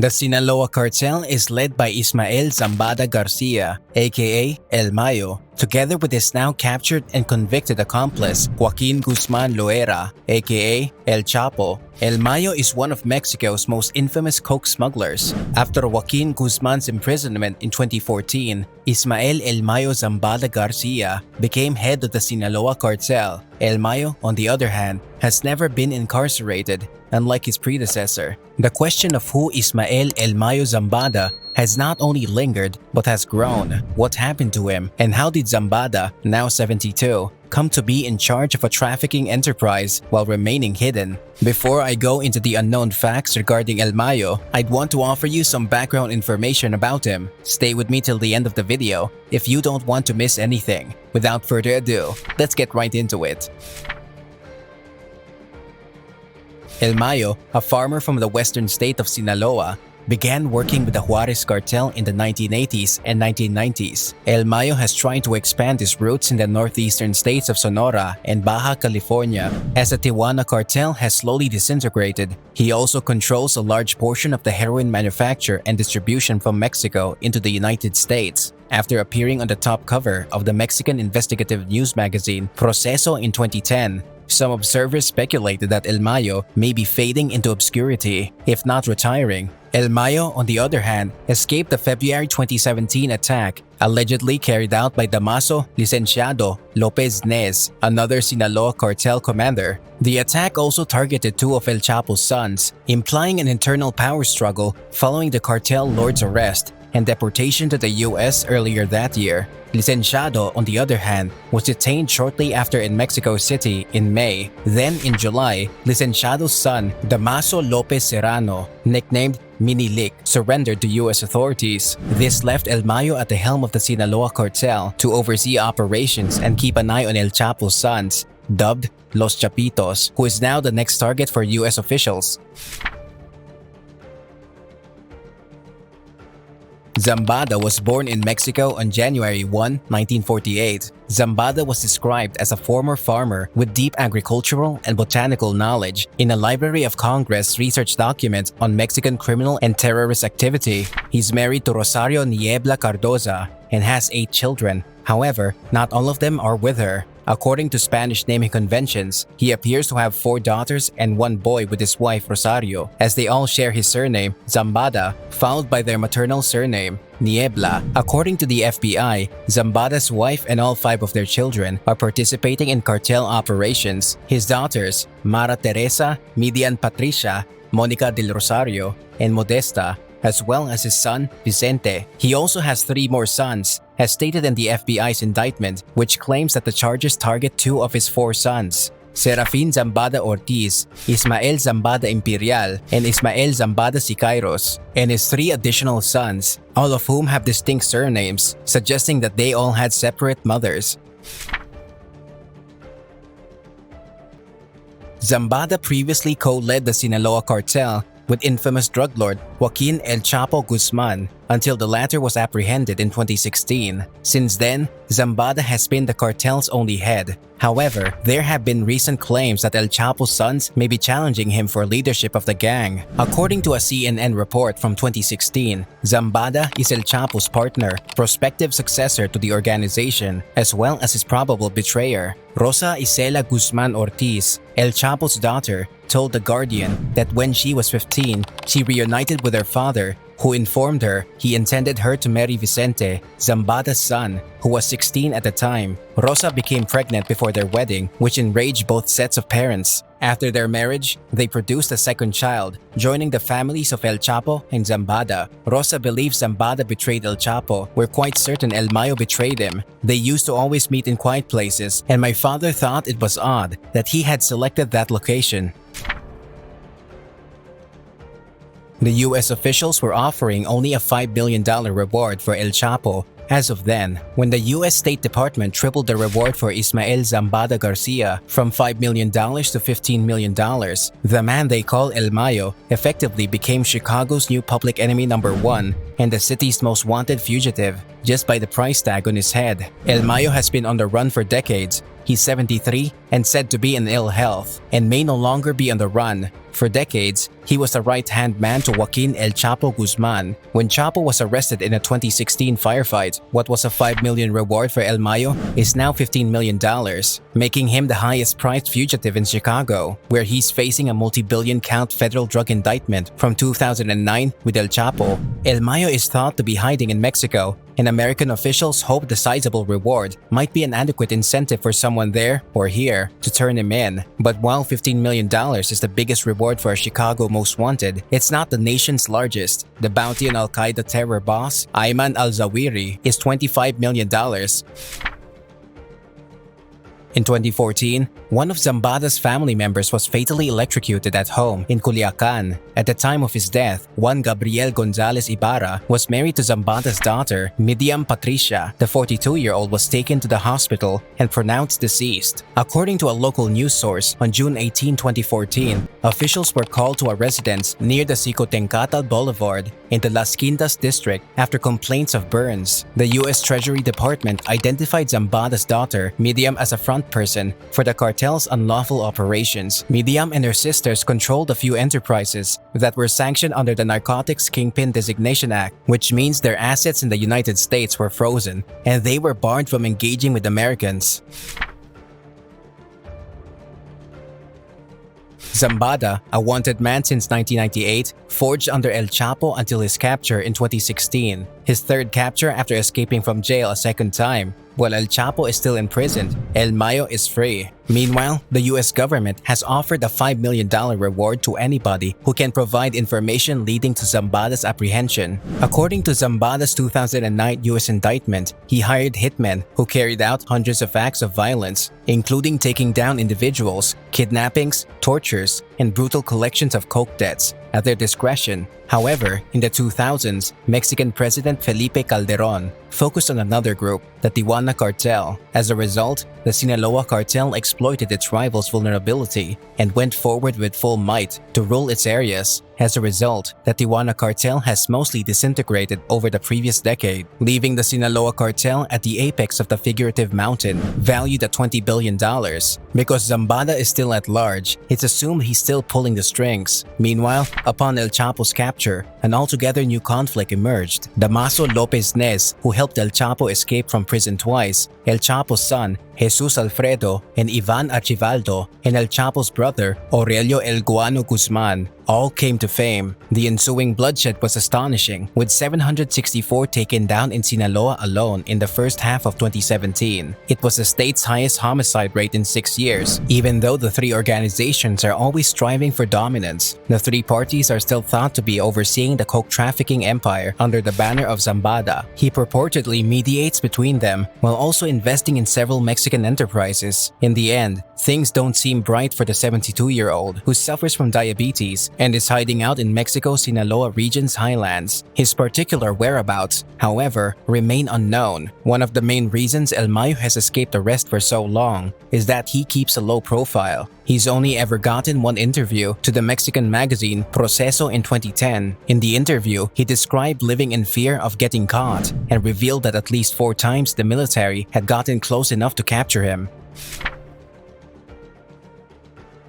The Sinaloa Cartel is led by Ismael Zambada Garcia, aka El Mayo, together with his now captured and convicted accomplice, Joaqun Guzmán Loera, aka El Chapo. El Mayo is one of Mexico's most infamous coke smugglers. After Joaqun Guzmán's imprisonment in 2014, Ismael El Mayo Zambada Garcia became head of the Sinaloa Cartel. El Mayo, on the other hand, has never been incarcerated, unlike his predecessor. The question of who Ismael El Mayo Zambada has not only lingered but has grown. What happened to him, and how did Zambada, now 72, come to be in charge of a trafficking enterprise while remaining hidden? Before I go into the unknown facts regarding El Mayo, I'd want to offer you some background information about him. Stay with me till the end of the video if you don't want to miss anything. Without further ado, let's get right into it. El Mayo, a farmer from the western state of Sinaloa, began working with the Juarez cartel in the 1980s and 1990s. El Mayo has tried to expand his roots in the northeastern states of Sonora and Baja California. As the Tijuana cartel has slowly disintegrated, he also controls a large portion of the heroin manufacture and distribution from Mexico into the United States. After appearing on the top cover of the Mexican investigative news magazine Proceso in 2010, some observers speculated that El Mayo may be fading into obscurity, if not retiring. El Mayo, on the other hand, escaped the February 2017 attack allegedly carried out by Damaso Licenciado Lopez Nez, another Sinaloa cartel commander. The attack also targeted two of El Chapo's sons, implying an internal power struggle following the cartel lord's arrest and deportation to the US earlier that year. Licenciado, on the other hand, was detained shortly after in Mexico City in May. Then in July, Licenciado's son, Damaso Lopez Serrano, nicknamed Minilik, surrendered to US authorities. This left El Mayo at the helm of the Sinaloa cartel to oversee operations and keep an eye on El Chapo's sons, dubbed Los Chapitos, who is now the next target for US officials. Zambada was born in Mexico on January 1, 1948. Zambada was described as a former farmer with deep agricultural and botanical knowledge in a Library of Congress research document on Mexican criminal and terrorist activity. He's married to Rosario Niebla Cardoza and has 8 children. However, not all of them are with her. According to Spanish naming conventions, he appears to have 4 daughters and 1 boy with his wife Rosario, as they all share his surname, Zambada, followed by their maternal surname, Niebla. According to the FBI, Zambada's wife and all 5 of their children are participating in cartel operations. His daughters, Mara Teresa, Midian Patricia, Monica del Rosario, and Modesta, as well as his son, Vicente. He also has 3 more sons, as stated in the FBI's indictment, which claims that the charges target 2 of his 4 sons, Serafin Zambada Ortiz, Ismael Zambada Imperial, and Ismael Zambada Sicairos, and his 3 additional sons, all of whom have distinct surnames, suggesting that they all had separate mothers. Zambada previously co-led the Sinaloa cartel with infamous drug lord Joaqun El Chapo Guzmán until the latter was apprehended in 2016. Since then, Zambada has been the cartel's only head. However, there have been recent claims that El Chapo's sons may be challenging him for leadership of the gang. According to a CNN report from 2016, Zambada is El Chapo's partner, prospective successor to the organization, as well as his probable betrayer. Rosa Isela Guzmán Ortiz, El Chapo's daughter, told The Guardian that when she was 15, she reunited with her father, who informed her he intended her to marry Vicente, Zambada's son, who was 16 at the time. Rosa became pregnant before their wedding, which enraged both sets of parents. After their marriage, they produced a second child, joining the families of El Chapo and Zambada. Rosa believes Zambada betrayed El Chapo. We're quite certain El Mayo betrayed him. They used to always meet in quiet places, and my father thought it was odd that he had selected that location. The US officials were offering only a $5 billion reward for El Chapo as of then, when the US State Department tripled the reward for Ismael Zambada Garcia from $5 million to $15 million. The man they call El Mayo effectively became Chicago's new public enemy #1 and the city's most wanted fugitive. just by the price tag on his head. El Mayo has been on the run for decades. He's 73 and said to be in ill health and may no longer be on the run. For decades, he was the right-hand man to Joaqun El Chapo Guzmán. When Chapo was arrested in a 2016 firefight, what was a $5 million reward for El Mayo is now $15 million, making him the highest-priced fugitive in Chicago, where he's facing a multi-billion-count federal drug indictment from 2009 with El Chapo. El Mayo is thought to be hiding in Mexico, and American officials hope the sizable reward might be an adequate incentive for someone there or here to turn him in. But while $15 million is the biggest reward for a Chicago most wanted, it's not the nation's largest. The bounty on Al-Qaeda terror boss, Ayman al-Zawahiri, is $25 million. In 2014, one of Zambada's family members was fatally electrocuted at home in Culiacan. At the time of his death, Juan Gabriel Gonzalez Ibarra was married to Zambada's daughter, Miriam Patricia. The 42-year-old was taken to the hospital and pronounced deceased. According to a local news source, on June 18, 2014, officials were called to a residence near the Xicotencatal Boulevard in the Las Quintas district after complaints of burns. The U.S. Treasury Department identified Zambada's daughter, Miriam, as a front person for the cartel's unlawful operations. Miriam and her sisters controlled a few enterprises that were sanctioned under the Narcotics Kingpin Designation Act, which means their assets in the United States were frozen and they were barred from engaging with Americans. Zambada, a wanted man since 1998, forged under El Chapo until his capture in 2016, his third capture after escaping from jail a second time. While El Chapo is still imprisoned, El Mayo is free. Meanwhile, the US government has offered a $5 million reward to anybody who can provide information leading to Zambada's apprehension. According to Zambada's 2009 US indictment, he hired hitmen who carried out hundreds of acts of violence, including taking down individuals, kidnappings, tortures, and brutal collections of coke debts at their discretion. However, in the 2000s, Mexican President Felipe Calderón focused on another group, the Tijuana Cartel. As a result, the Sinaloa Cartel exploited its rivals' vulnerability and went forward with full might to rule its areas. As a result, the Tijuana Cartel has mostly disintegrated over the previous decade, leaving the Sinaloa Cartel at the apex of the figurative mountain, valued at $20 billion. Because Zambada is still at large, it's assumed he's still pulling the strings. Meanwhile, upon El Chapo's capture, an altogether new conflict emerged. Damaso Lopez Nez, who helped El Chapo escape from prison twice, El Chapo's son, Jesus Alfredo, and Ivan Archivaldo, and El Chapo's brother, Aurelio El Guano Guzman, all came to fame. The ensuing bloodshed was astonishing, with 764 taken down in Sinaloa alone in the first half of 2017. It was the state's highest homicide rate in 6 years. Even though the three organizations are always striving for dominance, the three parties are still thought to be overseeing the coke trafficking empire under the banner of Zambada. He purportedly mediates between them while also investing in several Mexican enterprises. In the end, things don't seem bright for the 72-year-old who suffers from diabetes and is hiding out in Mexico's Sinaloa region's highlands. His particular whereabouts, however, remain unknown. One of the main reasons El Mayo has escaped arrest for so long is that he keeps a low profile. He's only ever gotten one interview to the Mexican magazine Proceso in 2010. In the interview, he described living in fear of getting caught and revealed that at least 4 times the military had gotten close enough to capture him.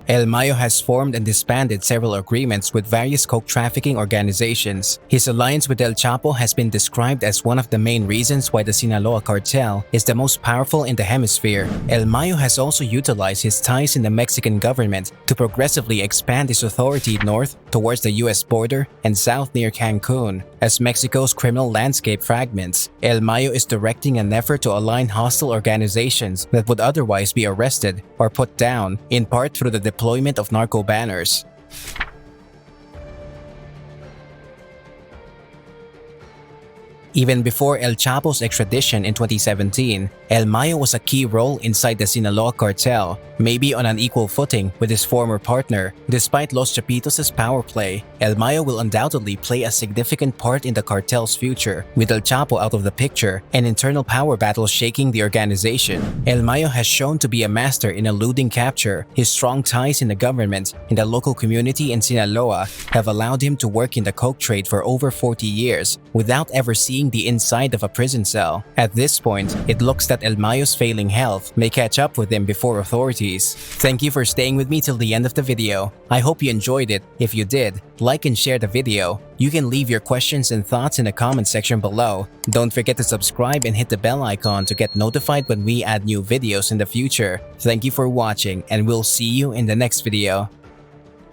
El Mayo has formed and disbanded several agreements with various coke trafficking organizations. His alliance with El Chapo has been described as one of the main reasons why the Sinaloa Cartel is the most powerful in the hemisphere. El Mayo has also utilized his ties in the Mexican government to progressively expand his authority north towards the US border and south near Cancun. As Mexico's criminal landscape fragments, El Mayo is directing an effort to align hostile organizations that would otherwise be arrested or put down, in part through the deployment of narco banners. Even before El Chapo's extradition in 2017, El Mayo was a key role inside the Sinaloa Cartel, maybe on an equal footing with his former partner. Despite Los Chapitos' power play, El Mayo will undoubtedly play a significant part in the cartel's future, with El Chapo out of the picture and internal power battles shaking the organization. El Mayo has shown to be a master in eluding capture. His strong ties in the government and the local community in Sinaloa have allowed him to work in the coke trade for over 40 years without ever seeing the inside of a prison cell. At this point, it looks that El Mayo's failing health may catch up with him before authorities. Thank you for staying with me till the end of the video. I hope you enjoyed it. If you did, like and share the video. You can leave your questions and thoughts in the comment section below. Don't forget to subscribe and hit the bell icon to get notified when we add new videos in the future. Thank you for watching, and we'll see you in the next video.